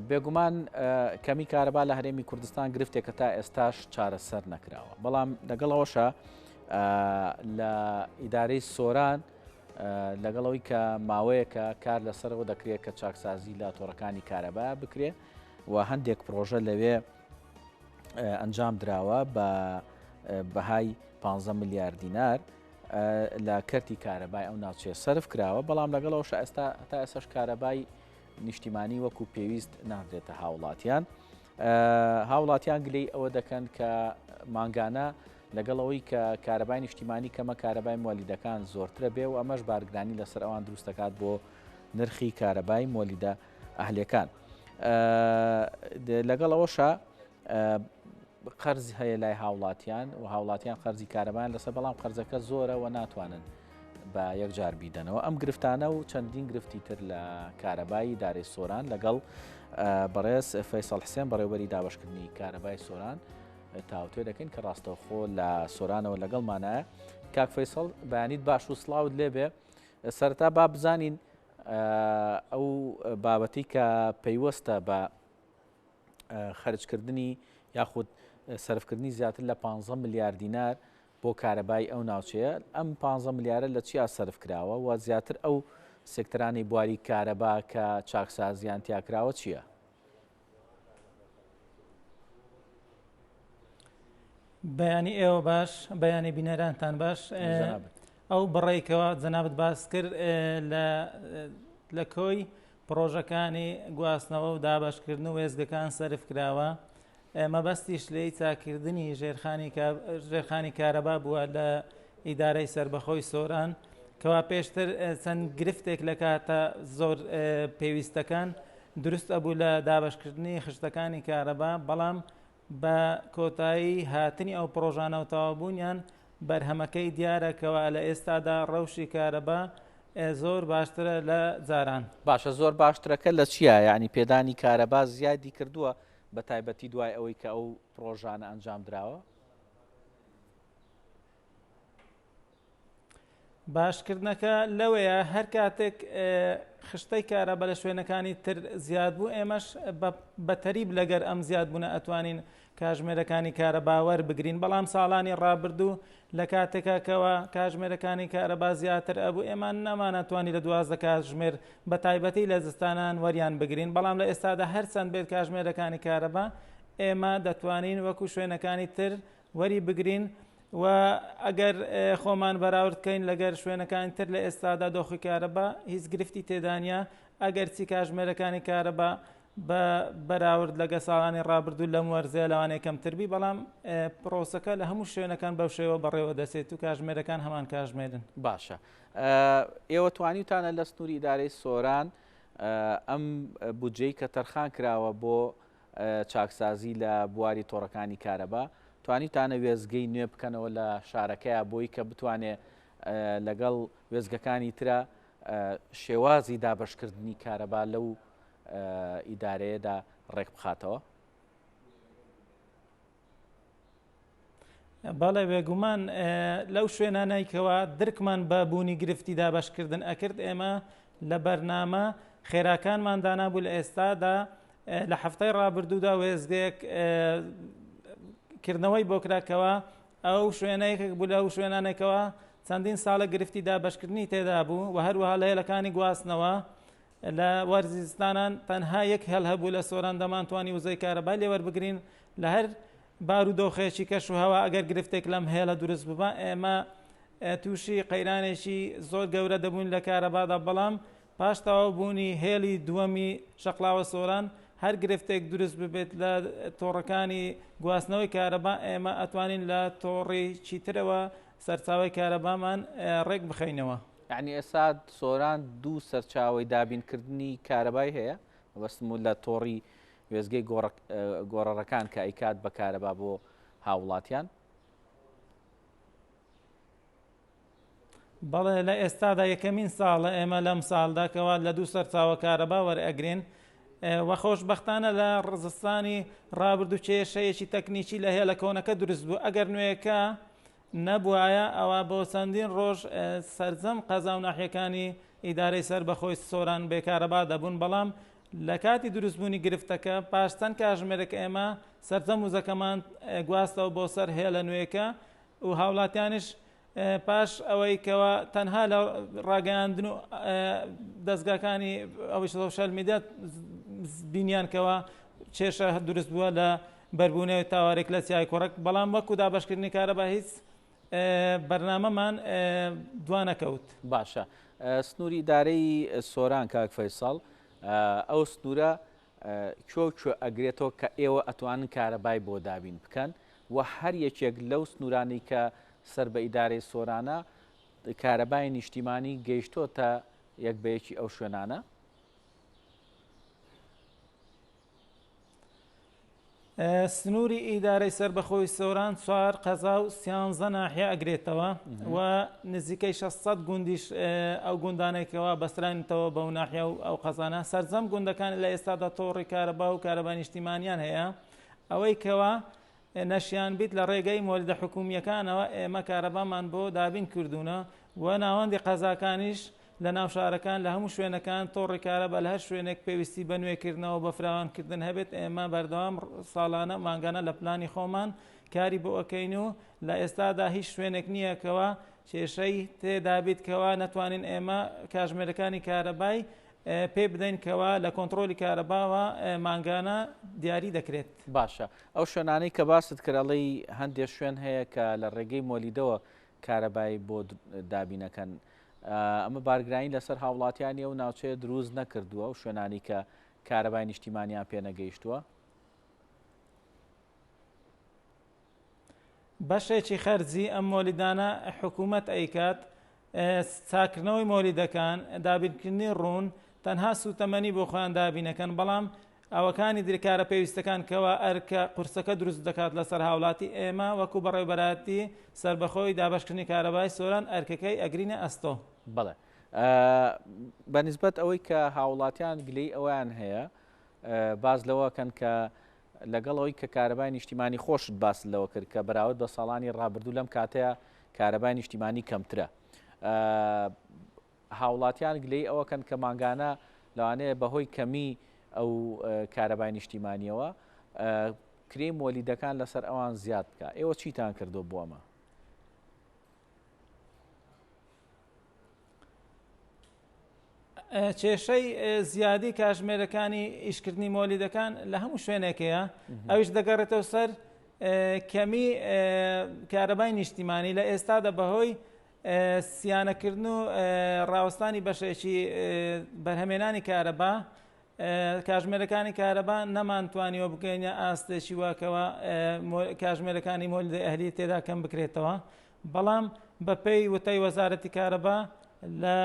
بێگومان کەمی کارەبا لە هەرێمی کوردستان گرفتێکە تا ئێستاش چارەسەر نەکراوە بەڵام لەگەڵەوەشە لە ئیدارەی سۆران لەگەڵەوەی کە ماوەیەکە کار لەسەرەوە دەکرێت کە چاکسازی لە تۆڕەکانی کارەبا بکرێ و هەندێک پرۆژە لەوێ ئەنجام دراوە بە بەهای 15 ملیار دینار لە کەرتی کارەبای ئەو ناوچێ سەرف کراوە بەڵام لەگەڵەوەش ئێستا تا ئێستاش کارەبای نیشتیمانی وەکو پێویست نادرێتە هاوڵاتیان هاوڵاتیان گلەی ئەوە دەکەن کە ماگانە لەگەڵەوەی کە کارەبای نیشتیمانی کەمە کارەبای مۆلیدەکان زۆرترە بێ و ئەمەش بارگرانی لەسەر ئەوان دروست دەکات بۆ نرخی کارەبای مۆلیدە ئەهلەکان لەگەڵەوەشە قەرز هەیە لای هاوڵاتیان و هاوڵاتیان قەرزی کارەبایان لەسەر بەڵام قەرزەکە زۆرە و ناتوانن بە یەکجار بیدەنەوە ئەم گرفتانە و چەندین گرفتی تر لە کارەبایی دارەی سۆران لەگەڵ بەڕێز فەیسەڵ حسێن بەڕێوەبەری دابەشکردنی کارەبای سۆران تاوتوێ دەکەین کە ڕاستەوخۆ لە سۆرانەوە لەگەڵمانایە کاک فەیسەڵ بەیانیت باش و سڵاوت لێبێ سەرەتا با بزانین ئەو بابەتی کە پەیوەستە بە خەرجکردنی یاخود سەرفکردنی زیاتر لە 15 ملیار دینار بۆ کارەبای ئەو ناوچەیە ئەم 15 ملیارە لە چیا سەرف کراوە و زیاتر ئەو سێکتەرانی بواری کارەبا کە چاکسازیان تیاکراوە چییە؟ بەیانی ئێوە باش بەیانی بینەرانتان باش ئەو بڕێکەوە جەنابەت باس کرد لە کۆی پرۆژەکانی گواستنەوە و دابشکردن و وێزگەکان سەرف کراوە مەبەستیش لێی چاکردنی ژێرخانی کارەبا بووە لە ئیدارەی سربەخۆی سۆران کەوا پێشتر چەند گرفتێک لە کاتە زۆر پێویستەکان دروست ئەبوو لە دابشکردنی خشتەکانی کارەبا بەڵام بە کۆتایی هاتنی ئەو پرۆژانە و تەوابوونیان بەرهەمەکەی دیارەکەوە لە ئێستادا ڕەوشی کارەبا زۆر باشترە لە جاران. باشە زۆر باشترەکە لە چییە؟ یعنی پێدانی کارەبا زیادی کردووە بە تایبەتی دوای ئەوەی کە ئەو پرۆژانە ئەنجام دراوە؟ باشکردنەکە لەوەیە هەر کاتێک خشتەی کارەبا لە شوێنەکانی تر زیاد بوو ئێمەش بەتەریب لەگەر ئەم زیاد بوونە ئەتوانین کاژمێرەکانی کارەبا وەربگرین بەڵام ساڵانی ڕابردوو لە کاتێکەکەوە کاژمێرەکانی کارەبا زیاتر ئەبوو ئێمە نامانەتوانی لە 12 کاتژمێر بە تایبەتی لە زستانان وەریان بگرین بەڵام لە ئێستادا هەر چەند بێت کاژمێرەکانی کارەبا ئێمە دەتوانین وەکو شوێنەکانی تر وەری بگرین و ئەگەر خۆمان بەراوردکەین لەگەر شوێنەکانی تر لە ئێستادا دۆخی کارەبا هیچ گرفتی تێدانیا ئەگەر چی کاژمێرەکانی کارەبا بە بەراورد لەگە ساڵانی ڕابردوو لەم وەرزێ لەوانەیە کەمتربی بەڵام پرۆسەکە لە هەموو شوێنەکان بەو شێوە بەڕێوە دەسێت و کاژمێرەکان هەمان کاژمێرن. باشە ئێوە توانیتانە لە سنووری ئیدارەی سۆران ئەم بودجەی کە تەرخان کراوە بۆ چاکسازی لە بواری تۆڕەکانی کارەبا توانیتانە وێزگەی نوێ بکەنەوە لە شارەکەیە بۆی کە بتوانێت لەگەڵ وێزگەکانی ترە شێوازی دابشکردنی کارەبا لەو ئیدارەیەدا ڕێک بخاتەوە؟ بەڵێ بێگومان لەو شوێنانەیەکەوە درکمان بە بوونی گرفتی دابشکردن ئەکرد ئێمە لە بەرنامە خێراکانمان دانابوو لە ئێستادا لە هەفتەی ڕابردوودا وێزگەیەک کردنەوەی بۆ کراکەوە ئەو شوێنەیەک بوو لەو شوێنانێکەوە چەندین ساڵە گرفتی دابشکردنی تێدا بوو و هەروەها لە هێلەکانی گواستنەوە لە وەرزستانان تەنها یەک هێڵ هەبوو لە سۆران دەمانتوانی وزەی کارەبا لێوەربگرین لە هەر بارودۆخێکی کەش و هەوا ئەگەر گرفتێک لەم هێلە دروست ببە ئێمە تووشی قەیرانێکی زۆر گەورە دەبوون لە کارەبادا بەڵام پاش تەواو بوونی هێڵی دووەمی شەقڵاوە سۆران هەر گرفتێک دروست ببێت لە تۆڕەکانی گواستنەوەی کارەبا ئێمە ئەتوانین لە تۆڕی چیترەوە سەرچاوی کارەبامان ڕێک بخەینەوە. یعنی ئێستا سۆران دوو سەرچاوی دابینکردنی کارەبای هەیە وەستم لە تۆڕی وێزگەی گۆڕەڕەکان کە ئەیکات بە کارەبا بۆ هاوڵاتیان. بەڵێ لە ئێستادا یەکەمین ساڵە ئێمە لەم ساڵداکەوە لە دوو سەرچاوە کارەبا وەرئەگرین وە خۆشبەختانە لە ڕزستانی ڕابردوو کێشەیەکی تەکنیکی لە هێلە کۆنەکە دروست بوو ئەگەر نوێیەکە نەبووایە ئەوە بۆ چەندین ڕۆژ سەرجەم قەزا و ناحیەکانی ئیدارەی سەربەخۆی سۆران بێکارەبا دەبوون بەڵام لە کاتی دروستبوونی گرفتەکە پاشتەن کاژمێرەکە ئێمە سەرجەم وزەکەمان گواستەوە بۆ سەر هێڵە نوێیەکە و هاوڵاتیانش پاش ئەوەی کەەوە تەنها لە ڕاگەاندن و دەستگاکانی ئەوەی سۆشیال میدیا بینیانکەوە کێشە دروست بووە لە بەربوونەوەی تاوارێک لە سیای کۆڕک بەڵام وەکو دابەشکردنی کارەبا هیچ بەرنامەمان دوانەکەوت. باشە سنووری ئیدارەی سۆران کاک فەیساڵ ئەو سنوورە کۆ ئەگرێتەوە کە ئێوە ئەتوانن کارەبای بۆ دابین بکەن و هەر یەکێک لەو سنوورانی کە سەر بە ئیدارەی سۆرانە کارەبای نیشتیمانی گەیشتۆتە یەک بەیەکی ئەو شوێنانە. سنووری ئیدارەی سەربەخۆی سۆران 4 قەزا و 13 ناحیە ئەگرێتەوە و نزیکەی 600 گوندیش ئەو گوندانێکەوە بەسرانیتەوە بەو ناحیە و ئەو قەزانە سەرجەم گوندەکان لە ئێستادا تۆڕی کارەبا و کارەبای نیشتیمانیان هەیە ئەوەی کەوە نەشیان بیت لە ڕێگەی مۆلدە حکومیەکانەوە ئێمە کارەبامان بۆ دابین کردوونە و ناوەندی قەزاکانیش لە ناو شارەکان لە هەموو شوێنەکان تۆڕی کارەبا لە هەر شوێنێک پێویستی بە نوێکردنەوە بە فراوانکردن هەبێت ئێمە بەردەوام ساڵانە مانگانە لە پلانی خۆمان کاری بۆ ئەەکەین و لە ئێستادا هیچ شوێنێک نییەکەوە کێشەی تێدابیتکەوە نەتوانین ئێمە کاژمێرەکانی کارەبای پێ بدەینکەوە لە کۆنتترۆلی کارەباوە مانگانە دیاری دەکرێت. باشە ئەو شوێنانەی کە باست کراڵی هەندێک شوێن هەیە کە لە ڕێگەی مۆلیدەوە کارەبای بۆ دابینەکەن ئەمە بارگرانی لەسەر هاوڵاتیانی ئەو ناوچەیە دروست نەکردووە و شوێنانی کە کارەبای نیشتیمانیان پێ نەگەیشتووە. بەشێکی خەرجی ئەم مۆلیدانە حکوومەت ئەیکات چاکردنەوەی مۆلیدەکان دابینکردنی ڕوون تەنها سوتەمەنی بۆ خۆیان دابینەکەن بەڵام ئەوەکانی دیرکارە پێویستەکان کەەوە ئەرکە قورسەکە دروست دەکات لەسەر هاوڵاتی ئێمە وەکو بەڕێوەبەراتی سربەخۆی دابشکردنی کارەبای سۆران ئەرکەکەی ئەگرینە ئەستۆ. بڵێ بەنسبەت ئەوەی کە هاوڵاتیان گلەی ئەویان هەیە باز لەوەکەن کە لەگەڵەوەی کە کارەبای نیشتیمانی خۆشت باس لەوە کرد کە بەراورد بە ساڵانی ڕابردوو لەم کاتەیە کارەبای نیشتیمانی کەمترە هاوڵاتیان گلەی ئەوەکەن کە ماگانە لەوانەیە بەهۆی کەمی ئەو کارەبای نیشتیمانیەوە کرێی مۆلیدەکان لەسەر ئەوان زیاد بکە ئێوە چیتان کردو بۆ ئەمە؟ کێشەی زیادی کاژمێرەکانی ئیشکردنی مۆلیدەکان لە هەموو شوێنێکەیە ئەوش دەگەڕێتەوە سەر کەمی کارەبای نیشتیمانی لە ئێستادا بەهۆی سیانەکردن و ڕاوەستانی بەشێکی بەرهەمێنانی کارەبا کاژمێرەکانی کارەبا نەمانتوانیوە بگەینە ئاستێکی واکەوە کاژمێرەکانی مۆلیدە ئەهلی تێدا کەم بکرێتەوە بەڵام بەپێی وتەی وەزارەتی کارەبا لە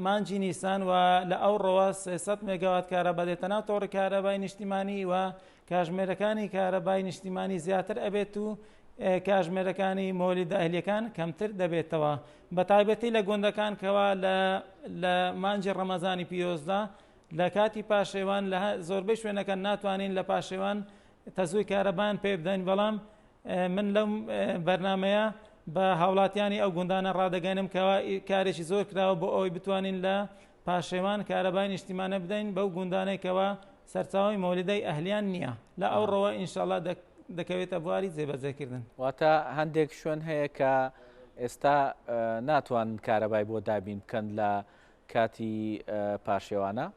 مانجی نیسان و لە ئەو ڕۆوە 300 مێگاوات کارەبا دێتە ناو تۆڕی کارەبای نیشتیمانی و کاژمێرەکانی کارەبای نیشتیمانی زیاتر ئەبێت و کاژمێرەکانی مۆلیدە ئەهلیەکان کەمتر دەبێتەوە بە تایبەتی لە گوندەکان کەوا لە مانجی ڕەمەزانی پیرۆزدا لە کاتی پاشێوان لە زۆربەی شوێنەکان ناتوانین لە پاشێوان تەزووی کارەبان پێ بدەین بەڵام من لەم بەرنمەیە بە هاوڵاتیانی ئەو گوندانە ڕادەگەنم کەوا کارێکی زۆر کراوە بۆ ئەوەی بتوانین لە پاشێوان کارەبای نیشتیمانە بدەین بەو گوندانێکەوە سەرچاوی مۆلیدەی ئەهلیان نییە لە ئەو ڕۆوە ئینشاءڵڵا دەکەوێتە بواری جێبەجێکردن. واتە هەندێک شوێن هەیە کە ئێستا ناتوان کارەبای بۆ دابین بکەن لە کاتی پاشێوانە.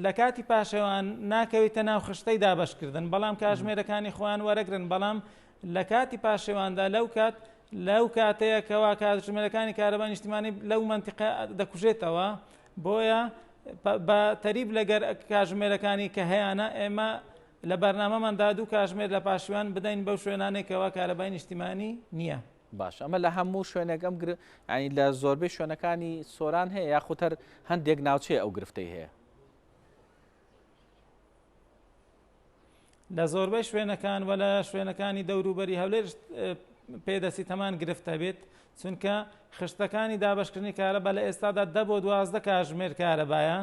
لە کاتی پاشەوان ناکەوێتە ناو خشتەی دابشکردن بەڵام کاژمێرەکانی خۆیان وەرەگرن بەڵام لە کاتی پاشێواندا لەو کاتەیەکەوە کاژمێرەکانی کارەبای نیشتیمانی لەو منتیقە دەکوژێتەوە بۆیە بە تەریب لەگەر کاژمێرەکانی کە هەیەە ئێمە لە بەرنامەماندا دوو کاژمێر لە پاشوان بدەین بەو شوێنانێکەوە کارەبای نیشتیمانی نییە. باش ئەمە لە هەموو شوێنێک ئەم ینی لە زۆربەی شوێنەکانی سۆران هەیە یاخوتەر هەندێک ناوچێ ئەو گرفتەی هەیە لە زۆربەی شوێنەکان و لە شوێنەکانی دەوروبەری هەولێر پێدەسی تەمان گرفتە بێت چونکە خشتەکانی دابشکردنی کارەبا لە ئێستادا 10 بۆ 12 کاژمێر کارەبایە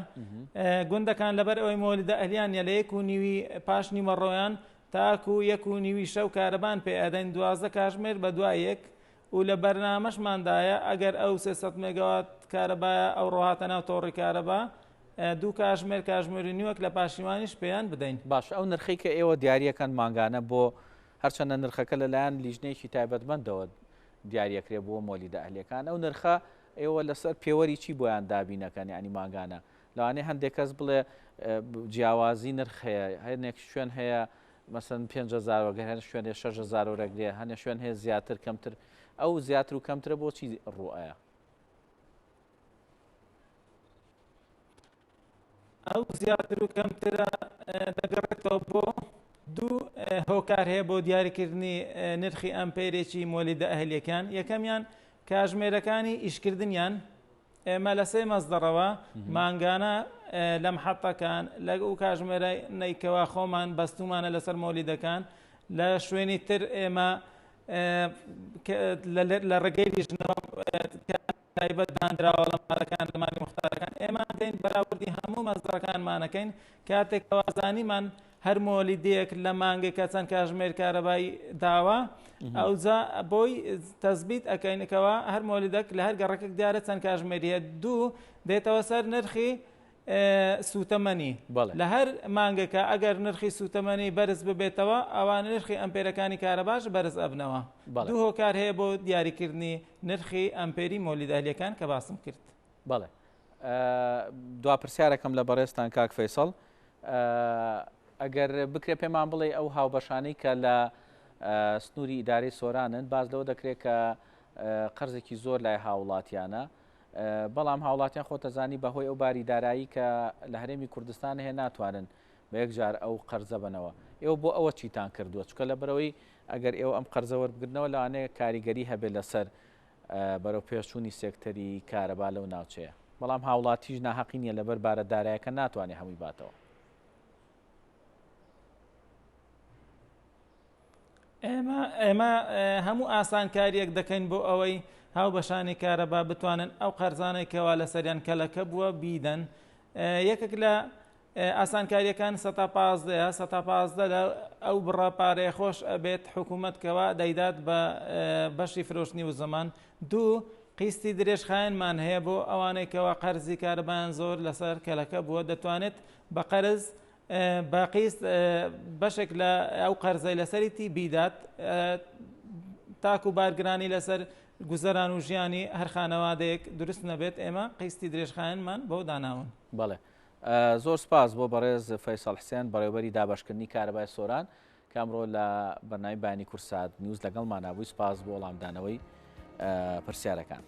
گوندەکان لەبەر ئەوەی مۆلیدە ئەهلیان لە 1.5 پاش نیمەڕۆیان تاکو 1.5 شەو کارەبان پێ ئەدەین 12 کاژمێر بە دوای یەک و لە بەرنامەشماندایە ئەگەر ئەو 300 مێگاوات کارەبایە ئەو ڕۆهاتە ناو تۆڕی کارەبا دوو کاژمێری نیوەک لە پاشیوانیش پێیان بدەین. باش ئەو نرخی کە ئێوە دیارریەکان ماگانە بۆ هەرچەندە نرخەکە لەلایەن لیژنەیەکی تایبەتمەندەوە دیارەکرێ بۆ مۆلیدە ئەهلیەکان ئەو نرخە ئێوە لەسەر پێوەری چی بۆیان دابینەکەن ینی ماگانە لەوانێ هەندێک کەس بڵێ جیاوازی نرخ هەیە هەنێک شوێن هەیە مەسەن 5,000 وەگەر هەن شوێنێ 6,000 وەرەگرێ هەنێ شوێن هەیە زیاتر کەمتر ئەو زیاتر و کەمترە بۆچی ڕوئایە؟ ئەو زیاتر و کەمترە دەگەڕێتەوە بۆ دوو هۆکار هەیە بۆ دیاریکردنی نرخی ئەمپێرێکی مۆلیدە ئەهلیەکان. یەکەمیان کاژمێرەکانی ئیشکردنیان ئێمە لە سێ مەزدەڕەوە مانگانە لە محەتەکان لەگەڵ کاژمێرە نەیکەوە خۆمان بەستومانە لەسەر مۆلیدەکان لە شوێنی تر ئێمە لە ڕێگەی لیژنەوە تایبەت دانراوە لە ماڵەکان لە مالی مختارەکان ئێمە دەین بەراوردی هەموو مەزدەڕەکانمانەکەین کاتێک ئەوازانیمان هەر مۆلیدەیەک لە مانگێکە چەند کاژمێر کارەبایی داوە ئەوجا بۆی تەزبیت ئەەکەینەکەوە هەر مۆلیدەک لە هەر گەڕەکەک دیارە چەند کاژمێریە دوو دێتەوە سەر نرخی سوتەمەنی لە هەر مانگەکە ئەگەر نرخی سوتەمەنی بەرز ببێتەوە ئەوانە نرخی ئەمپێرەکانی کارەباش بەرز ئەبنەوە. دوو هۆکار هەیە بۆ دیاریکردنی نرخی ئەمپێری مۆلیدەهلیەکان کە باسم کرد. بەڵێ دوا پرسیارەکەم لە بەڕێستان کاک فەیسەڵ ئەگەر بکرێ پێمان بڵێ ئەو هاوبەشانەی کە لە سنووری ئیدارەی سۆرانن باز لەوە دەکرێت کە قەرزێکی زۆر لای هاوڵاتیانە بەڵام هاوڵاتیان خۆتەزانی بەهۆی ئەو باری دارایی کە لە هەرێمی کوردستان هەیە ناتوانن بە یەکجار ئەو قەرزە بنەوە. ئێوە بۆ ئەوە چیتان کردووە چکە لە بەرەوەی ئەگەر ئێوە ئەم قەرزە وەربگرنەوە لەوانەیە کاریگەری هەبێت لەسەر بەرەو پێشچوونی سێکتەری کارەبا لەو ناوچەیە بەڵام هاوڵاتیش ناحەقی نیە لەبەر بارە دارایەکە ناتوانێت هەمووی باتەوە. ئێمە هەموو ئاسانکاریەک دەکەین بۆ ئەوەی هاوبەشانی کارەبا بتوانن ئەو قەرزانەی کەوا لە سەریان کەلەکە بووە بیدەن. یەکێک لە ئاسانکاریەکان 15 لە ئەو بڕە پارەیە خۆش ئەبێت حکوومەتکەوە دەیدات بە بەشی فرۆشتنی و زەمان. دوو قیستی درێژخایەنمان هەیە بۆ ئەوانەی کەوا قەرزی کارەبایان زۆر لەسەر کەلەکە بووە دەتوانێت بە قەرز باقیست بەشێک لە ئەو قەرزەی لەسەریتی بیدات تاکو بارگرانی لەسەر گوزەران و ژیانی هەر خانەوادەیەک دروست نەبێت ئێمە قیستی درێژخایەنمان بەو داناون. بەڵێ زۆر سپاس بۆ بەڕێز فەیسەڵ حسێن بەڕێوەبەری دابەشکردنی کارەبای سۆران کامڕۆ لە بەرنامەی بەیانی کورسات نیوز لەگەڵمان نبووی. سپاس بۆ وەڵامدانەوەی پرسیارەکان.